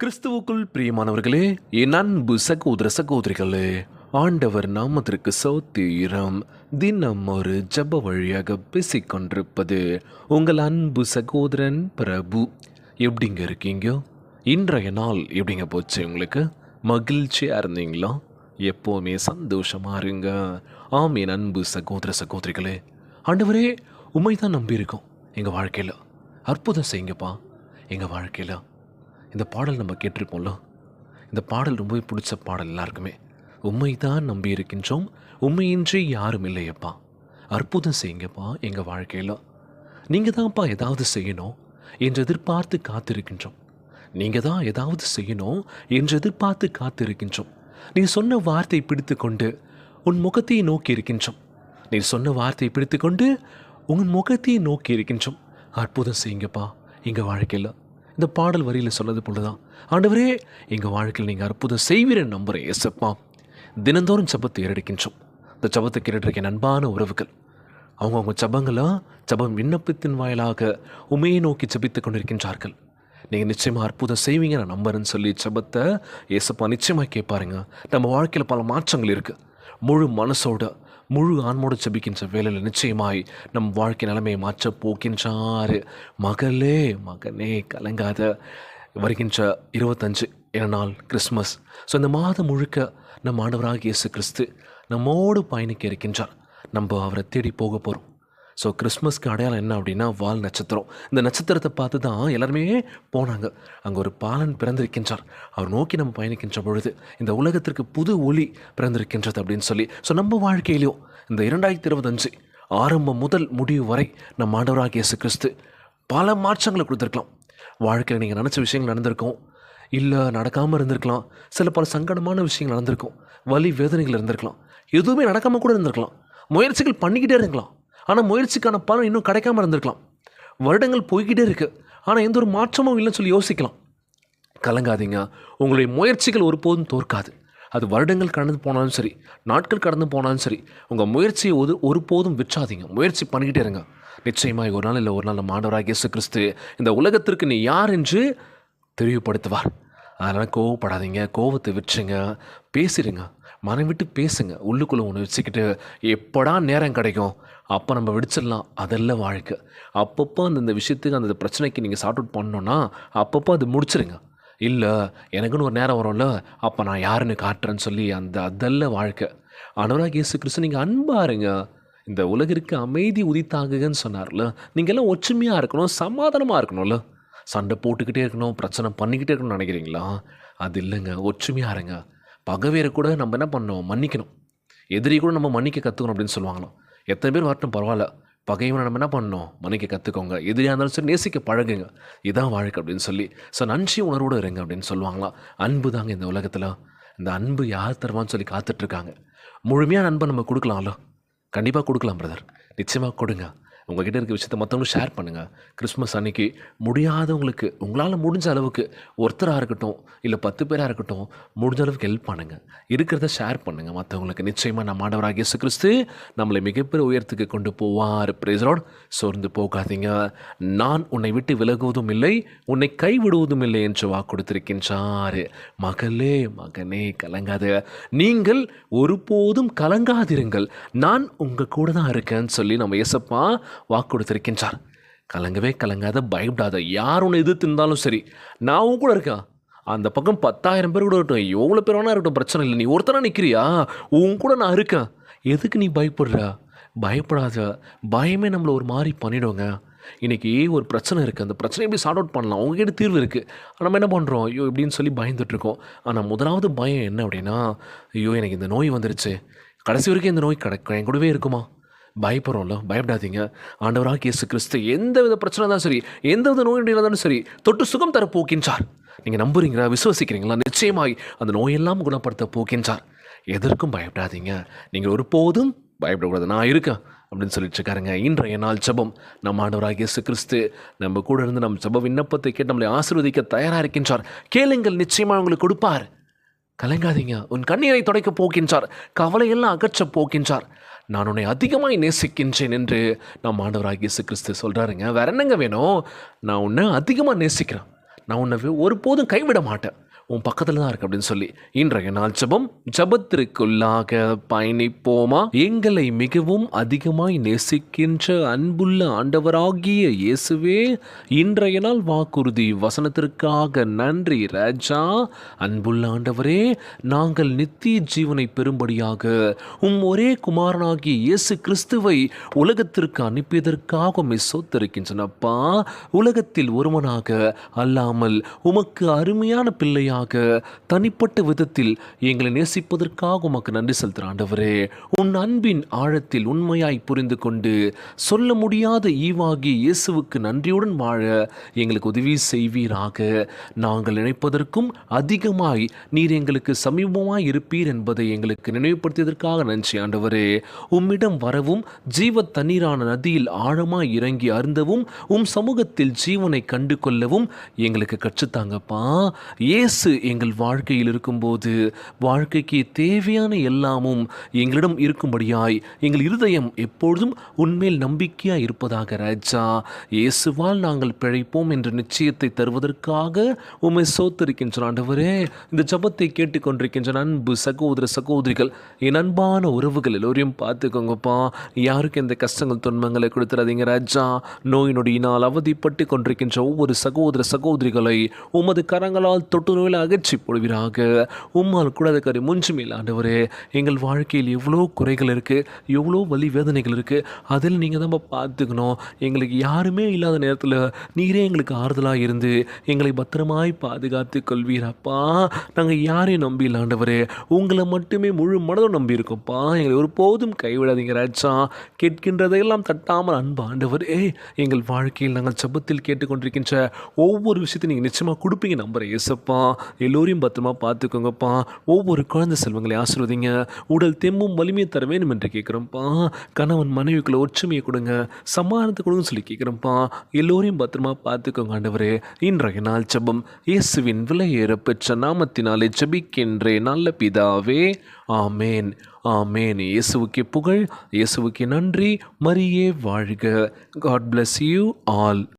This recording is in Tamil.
கிறிஸ்துவுக்குள் பிரியமானவர்களே, என் அன்பு சகோதர சகோதரிகளே, ஆண்டவர் நாமத்திற்கு ஸ்தோத்திரம். தினம் ஒரு ஜெப வழியாக பேசிக்கொண்டிருப்பது உங்கள் அன்பு சகோதரன் பிரபு. எப்படிங்க இருக்கீங்க? இன்றைய நாள் எப்படிங்க போச்சு? உங்களுக்கு மகிழ்ச்சியாக இருந்தீங்களா? எப்போவுமே சந்தோஷமாக இருங்க. ஆம், என் அன்பு சகோதர சகோதரிகளே, ஆண்டவரே உண்மை தான் நம்பியிருக்கோம். எங்கள் வாழ்க்கையில் அற்புதம் செய்யுங்கப்பா. எங்கள் வாழ்க்கையில் இந்த பாடல் நம்ம கேட்டிருப்போம்ல, இந்த பாடல் ரொம்பவே பிடிச்ச பாடல் எல்லாருக்குமே. உண்மை தான் நம்பி இருக்கின்றோம், உண்மையின்றி யாரும் இல்லையப்பா. அற்புதம் செய்யுங்கப்பா எங்கள் வாழ்க்கையில். நீங்கள் தான்ப்பா ஏதாவது செய்யணும் என்று எதிர்பார்த்து காத்திருக்கின்றோம். நீங்கள் தான் ஏதாவது செய்யணும் என்று எதிர்பார்த்து காத்திருக்கின்றோம். நீ சொன்ன வார்த்தை பிடித்து கொண்டு உன் முகத்தை நோக்கி இருக்கின்றோம். நீ சொன்ன வார்த்தை பிடித்து கொண்டு உன் முகத்தை நோக்கி இருக்கின்றோம். அற்புதம் செய்யுங்கப்பா எங்கள் வாழ்க்கையில். இந்த பாடல் வரியில் சொன்னது போல தான், ஆண்டவரே எங்கள் வாழ்க்கையில் நீங்கள் அற்புதம் செய்வீரன் நம்புகிறேன் ஏசப்பா. தினந்தோறும் ஜெபத்தை ஏறெடுக்கின்றோம். இந்த ஜெபத்தை கேட்டுருக்க அன்பான உறவுகள், அவங்க ஜெபம் விண்ணப்பத்தின் வாயிலாக உமையை நோக்கி ஜெபித்து கொண்டிருக்கின்றார்கள். நீங்கள் நிச்சயமாக அற்புதம் செய்வீங்க நான் நம்புறேன்னு சொல்லி ஜெபத்தை ஏசப்பா நிச்சயமாக கேட்பாருங்க. நம்ம வாழ்க்கையில் பல மாற்றங்கள் இருக்குது. முழு மனசோட முழு ஆன்மோடு ஜெபிக்கின்ற வேலையில் நிச்சயமாய் நம் வாழ்க்கை நிலைமையை மாற்ற போக்கின்றார். மகனே கலங்காத. வருகின்ற 25 நாள் கிறிஸ்மஸ். ஸோ இந்த மாதம் முழுக்க நம் ஆண்டவராகிய இயேசு கிறிஸ்து நம்மோடு பயணிக்க இருக்கின்றார். நம்ம அவரை தேடி போக போகிறோம். ஸோ கிறிஸ்மஸ்க்கு அடையாளம் என்ன அப்படின்னா வால் நட்சத்திரம். இந்த நட்சத்திரத்தை பார்த்து தான் எல்லாருமே போனாங்க. அங்கே ஒரு பாலன் பிறந்திருக்கின்றார், அவர் நோக்கி நம்ம பயணிக்கின்ற பொழுது இந்த உலகத்திற்கு புது ஒளி பிறந்திருக்கின்றது அப்படின்னு சொல்லி. ஸோ நம்ம வாழ்க்கையிலையும் இந்த 2025 ஆரம்பம் முதல் முடிவு வரை நம் ஆண்டவராகிய இயேசு கிறிஸ்து பல மாற்றங்களை கொடுத்துருக்கலாம். வாழ்க்கையில் நீங்கள் நினச்ச விஷயங்கள் நடந்திருக்கும், இல்லை நடக்காமல் இருந்திருக்கலாம். பல சங்கடமான விஷயங்கள் நடந்திருக்கும், வலி வேதனைகள் இருந்திருக்கலாம், எதுவுமே நடக்காமல் கூட இருந்திருக்கலாம். முயற்சிகள் பண்ணிக்கிட்டே இருக்கலாம், ஆனால் முயற்சிக்கான பலன் இன்னும் கிடைக்காமல் இருந்திருக்கலாம். வருடங்கள் போய்கிட்டே இருக்குது, ஆனால் எந்த ஒரு மாற்றமும் இல்லைன்னு சொல்லி யோசிக்கலாம். கலங்காதீங்க, உங்களுடைய முயற்சிகள் ஒருபோதும் தோற்காது. அது வருடங்கள் கடந்து போனாலும் சரி, நாட்கள் கடந்து போனாலும் சரி, உங்கள் முயற்சியை ஒருபோதும் விற்றாதீங்க. முயற்சி பண்ணிக்கிட்டே இருங்க. நிச்சயமாக ஒரு நாள் இல்லை ஒரு நாள் நம்ம ஆண்டவராகிய இயேசு கிறிஸ்து இந்த உலகத்திற்கு நீ யார் என்று தெளிவுபடுத்துவார். அதனால் கோவப்படாதீங்க, கோவத்தை விற்றுங்க, பேசிடுங்க, மனம் விட்டு பேசுங்க. உள்ளுக்குள்ளே ஒன்று வச்சுக்கிட்டு எப்படா நேரம் கிடைக்கும் அப்போ நம்ம விடிச்சிடலாம், அதெல்லாம் வாழ்க்கை. அப்பப்போ அந்த விஷயத்துக்கு அந்த பிரச்சனைக்கு நீங்கள் சார்ட் அவுட் பண்ணோன்னா அப்பப்போ அது முடிச்சிருங்க. இல்லை எனக்குன்னு ஒரு நேரம் வரும்ல, அப்போ நான் யாருன்னு காட்டுறேன்னு சொல்லி அதெல்லாம் வாழ்க்கை. ஆண்டவராகிய இயேசு கிறிஸ்து நீங்கள் அன்பாருங்க. இந்த உலகிற்கு அமைதி உதித்தாகுன்னு சொன்னார்ல. நீங்கள் எல்லாம் ஒற்றுமையாக இருக்கணும், சமாதானமாக இருக்கணும்ல. சண்டை போட்டுக்கிட்டே இருக்கணும், பிரச்சனை பண்ணிக்கிட்டே இருக்கணும்னு நினைக்கிறீங்களா? அது இல்லைங்க. ஒற்றுமையாக இருங்க. பகைவேரை கூட நம்ம என்ன பண்ணணும்? மன்னிக்கணும். எதிரி கூட நம்ம மன்னிக்க கற்றுக்கணும் அப்படின்னு சொல்லுவாங்களாம். எத்தனை பேர் வரட்டும் பரவாயில்ல, பகைவனை நம்ம என்ன பண்ணணும்? மன்னிக்க கற்றுக்கோங்க. எதிரியாக இருந்தாலும் சரி நேசிக்க பழகுங்க. இதான் வாழ்க்கை அப்படின்னு சொல்லி. ஸோ நன்றி உணர்வோடு இருங்க அப்படின்னு சொல்லுவாங்களாம். அன்பு தாங்க இந்த உலகத்தில். இந்த அன்பு யார் தருவான்னு சொல்லி காத்துட்ருக்காங்க. முழுமையான அன்பை நம்ம கொடுக்கலாம்ல? கண்டிப்பாக கொடுக்கலாம் பிரதர், நிச்சயமாக கொடுங்க. உங்கள்கிட்ட இருக்க விஷயத்தை மற்றவங்களுக்கு ஷேர் பண்ணுங்கள். கிறிஸ்மஸ் அன்றைக்கி முடியாதவங்களுக்கு உங்களால் முடிஞ்ச அளவுக்கு, ஒருத்தராக இருக்கட்டும் இல்லை 10 பேராக இருக்கட்டும், முடிஞ்ச அளவுக்கு ஹெல்ப் பண்ணுங்கள். இருக்கிறத ஷேர் பண்ணுங்கள் மற்றவங்களுக்கு. நிச்சயமாக நம்ம ஆண்டவராகிய இயேசு கிறிஸ்து நம்மளை மிகப்பெரிய உயரத்துக்கு கொண்டு போவார். Praise the Lord. சோர்ந்து போகாதீங்க. நான் உன்னை விட்டு விலகுவதும் இல்லை, உன்னை கைவிடுவதும் இல்லை என்று வாக்கு கொடுத்திருக்கின்றார். மகனே கலங்காத. நீங்கள் ஒருபோதும் கலங்காதிருங்கள், நான் உங்கள் கூட தான் இருக்கேன்னு சொல்லி நம்ம இயேசப்பா வாக்கு கொடுத்திருக்கின்றார். கலங்கவே கலங்காத, பயப்படாத. யார் உன்னை எதிர்த்து இருந்தாலும் சரி, நான் கூட இருக்கேன். அந்த பக்கம் 10,000 பேர் கூட இருக்கட்டும், எவ்வளோ பேர் வேணா இருக்கட்டும், பிரச்சனை இல்லை. நீ ஒருத்தனா நிற்கிறியா? உன் கூட நான் இருக்கேன். எதுக்கு நீ பயப்படுற? பயப்படாத. பயமே நம்மளை ஒரு மாதிரி பண்ணிவிடுங்க. இன்றைக்கி ஒரு பிரச்சனை இருக்குது, அந்த பிரச்சனை எப்படி சார்ட் அவுட் பண்ணலாம்? உங்ககிட்ட தீர்வு இருக்குது. நம்ம என்ன பண்ணுறோம்? ஐயோ இப்படின்னு சொல்லி பயந்துட்டுருக்கோம். ஆனால் முதலாவது பயம் என்ன அப்படின்னா, ஐயோ எனக்கு இந்த நோய் வந்துருச்சு, கடைசி வரைக்கும் இந்த நோய் என் கூடவே இருக்குமா? பயப்படுறோம்ல? பயப்படாதீங்க. ஆண்டவராகிய இயேசு கிறிஸ்து எந்த வித பிரச்சனை தான் சரி, எந்த வித நோயுடைய இருந்தாலும் சரி, தொட்டு சுகம் தர போக்கின்றார். நீங்கள் நம்புறீங்களா? விசுவசிக்கிறீங்களா? நிச்சயமாய் அந்த நோயெல்லாம் குணப்படுத்த போக்கின்றார். எதற்கும் பயப்படாதீங்க. நீங்கள் ஒருபோதும் பயப்படக்கூடாது. நான் இருக்கேன் அப்படின்னு சொல்லிட்டு இருக்காருங்க. இன்றைய நாள் ஜெபம் நம்ம ஆண்டவராகிய இயேசு கிறிஸ்து நம்ம கூட இருந்து நம் ஜெப விண்ணப்பத்தை கேட்டு நம்மளை ஆசீர்வதிக்க தயாராக இருக்கின்றார். கேளுங்கள், நிச்சயமாக உங்களுக்கு கொடுப்பார். கலங்காதீங்க. உன் கண்ணீரை துடைக்க போக்கின்றார், கவலையெல்லாம் அகற்ற போக்கின்றார். நான் உன்னை அதிகமாக நேசிக்கின்றேன் என்று நம் ஆண்டவராகிய இயேசு கிறிஸ்து சொல்கிறாருங்க. வேற என்னங்க வேணும்? நான் உன்னை அதிகமாக நேசிக்கிறேன். நான் உன்னை ஒருபோதும் கைவிட மாட்டேன், உன் பக்கத்தில் தான் இருக்கு அப்படின்னு சொல்லி இன்றைய நாள் ஜபத்திற்குள்ளாக பயணிப்போமா? எங்களை மிகவும் அதிகமாய் நேசிக்கின்ற அன்புள்ள ஆண்டவராகிய இயேசுவே, இன்றைய நாள் வாக்குறுதி வசனத்திற்காக நன்றி ராஜா. அன்புள்ள ஆண்டவரே, நாங்கள் நித்திய ஜீவனை பெறும்படியாக ஒரே குமாரனாகிய இயேசு கிறிஸ்துவை உலகத்திற்கு அனுப்பியதற்காக உம்மை சோத்தரிக்கின்றனப்பா. உலகத்தில் ஒருவனாக அல்லாமல் உமக்கு அருமையான பிள்ளையாக தனிப்பட்ட விதத்தில் எங்களை நேசிப்பதற்காக உமக்கு நன்றி செலுத்துகிற ஆண்டவரே. உன் அன்பின் ஆழத்தில் உண்மையாய் புரிந்து கொண்டு சொல்ல முடியாத ஈவாகி இயேசுவுக்கு நன்றியுடன் வாழ எங்களுக்கு உதவி செய்வீராக. நாங்கள் நினைப்பதற்கும் அதிகமாய் நீர் எங்களுக்கு சமீபமாய் இருப்பீர் என்பதை எங்களுக்கு நினைவுபடுத்தியதற்காக நன்றி ஆண்டவரே. உம்மிடம் வரவும் ஜீவ தண்ணீரான நதியில் ஆழமாய் இறங்கி அருந்தவும் சமூகத்தில் ஜீவனை கண்டு கொள்ளவும் எங்களுக்கு கற்றுத்தாங்கப்பா. இயேசு எங்கள் வாழ்க்கையில் இருக்கும்போது வாழ்க்கைக்கு தேவையான எல்லாமும் எங்களிடம் இருக்கும்படியாய் எங்கள் இருதயம் எப்பொழுதும் உன்மேல் நம்பிக்கையாய் இருப்பதாக ராஜா. இயேசுவால் நாங்கள் பிழைப்போம் என்ற நிச்சயத்தை தருவதற்காக உம்மை சோத்தரிக்கின்ற ஆண்டவரே. இந்த ஜபத்தை கேட்டுக்கொண்டிருக்கின்ற அன்பு சகோதர சகோதரிகள், என் அன்பான உறவுகள் எல்லோரையும் பார்த்துக்கோங்கப்பா. யாருக்கு எந்த கஷ்டங்கள் துன்பங்களை கொடுத்துறாதீங்க ராஜா. நோய் நொடியினால் அவதிப்பட்டு கொண்டிருக்கின்ற ஒவ்வொரு சகோதர சகோதரிகளை உமது கரங்களால் தொட்டு நோயில் அகற்றி போடுவீராக. உம்மால் கூடாத காரியம் ஒன்றுமே இல்லை ஆண்டவரே. எங்கள் வாழ்க்கையில் எவ்வளோ குறைகள் இருக்குது, எவ்வளோ வலி வேதனைகள் இருக்குது, அதில் நீங்கள் தான் பார்த்துக்கணும். எங்களுக்கு யாருமே இல்லாத நேரத்தில் நீரே எங்களுக்கு ஆறுதலாக இருந்து எங்களை பத்திரமாய் பாதுகாத்து கொள்வீரப்பா. நாங்கள் யாரையும் நம்பி இல்லை ஆண்டவரே, உங்களை மட்டுமே முழு மனதும் நம்பி இருக்கோம்ப்பா. எங்களை ஒருபோதும் கைவிடாதீங்க ராஜா. கேட்கின்றதையெல்லாம் தட்டாமல் அன்பு ஆண்டவரே, எங்கள் வாழ்க்கையில் நாங்கள் ஜபத்தில் கேட்டுக்கொண்டிருக்கின்ற ஒவ்வொரு விஷயத்தையும் நீங்கள் நிச்சயமாக கொடுப்பீங்க நம்புகிறேன் இயேசப்பா. எல்லோரையும் பத்திரமா பார்த்துக்கோங்கப்பா. ஒவ்வொரு குழந்தை செல்வங்களை ஆசீர்வதிங்க. உடல் தெம்பும் வலிமையை தர வேண்டும் என்று கேட்குறோம்ப்பா. கணவன் மனைவிக்குள்ள ஒற்றுமையை கொடுங்க, சமாதானத்தை கொடுங்க சொல்லி கேட்குறோம்ப்பா. எல்லோரையும் பத்திரமா பார்த்துக்கோங்க ஆண்டவரே. இன்றைய நாள் ஜெபம் இயேசுவின் விலையேற பெற்ற நாமத்தினாலே ஜெபிக்கின்றேன் நல்ல பிதாவே, ஆமேன் ஆமேன். இயேசுவுக்கே புகழ், இயேசுவுக்கே நன்றி. மரியே வாழ்க. God bless you all.